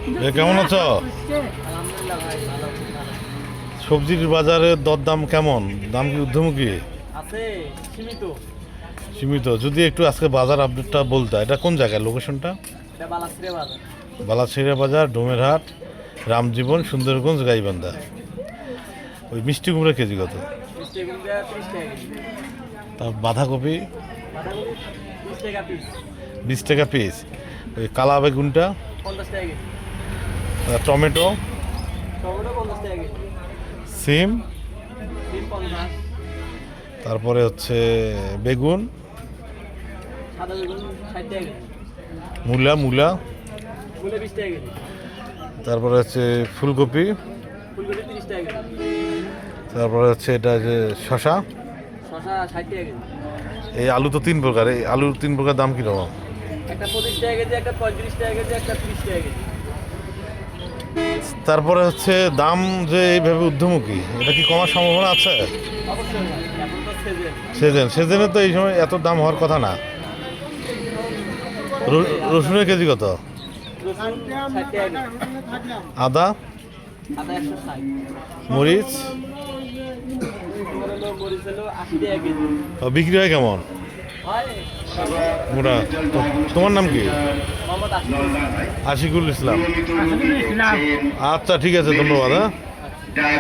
কেমন আছো? আলহামদুলিল্লাহ ভাই, ভালো ভালো। সবজির বাজারের দরদাম কেমন? দাম কি ঊর্ধ্বমুখী? আছে সীমিত। সীমিত। যদি একটু আজকে বাজার আপডেটটা বলতে, এটা কোন জায়গায় লোকেশনটা? এটা বালাসিরে বাজার। বালাছিড়া বাজার, ডোমেরহাট, রামজীবন, সুন্দরগঞ্জ, গাইবান্ধা। ওই মিষ্টি কুমড়া কেজি কত? মিষ্টি কুমড়া 30 টাকা কেজি। তার বাঁধাকপি বাঁধাকপি 20 টাকা পিস। 20 টাকা পিস। ওই কালা বেগুনটা, 50 টাকা কেজি। টমেটো, টমেটো 50 টাকা কেজি। সিম, ডিম 50। তারপরে হচ্ছে বেগুন, সাদা বেগুন 60 টাকা কেজি। মূলা, মূলা 20 টাকা কেজি। তারপরে হচ্ছে ফুলকপি, ফুলকপি 30 টাকা কেজি। তারপরে হচ্ছে এটা যে শশা। শসা 60 টাকা কেজি। এই আলু তো 3 প্রকার, এই আলুর 3 প্রকার দাম কীরকম? একটা 25 টাকা কেজি, একটা 35 টাকা কেজি, একটা 30 টাকা কেজি। তারপরে হচ্ছে দাম যে এইভাবে ঊর্ধ্বমুখী, এটা কি কমার সম্ভাবনা আছে? অবশ্যই ভাই, এখন তো সেজেনে তো এই সময় এত দাম হওয়ার কথা না। রসুনের কেজি কত? রসুন 60 টাকা কেজি। আদা, আদা 160। মরিচ, তোমার হলো মরিচ হলো 80 টাকা কেজি। বিক্রি হয় কেমন? হয় মোটা। তোমার নাম কি? মোহাম্মদ আশিকুল। আশিকুল ইসলাম। আচ্ছা, ঠিক আছে, ধন্যবাদ। হ্যাঁ।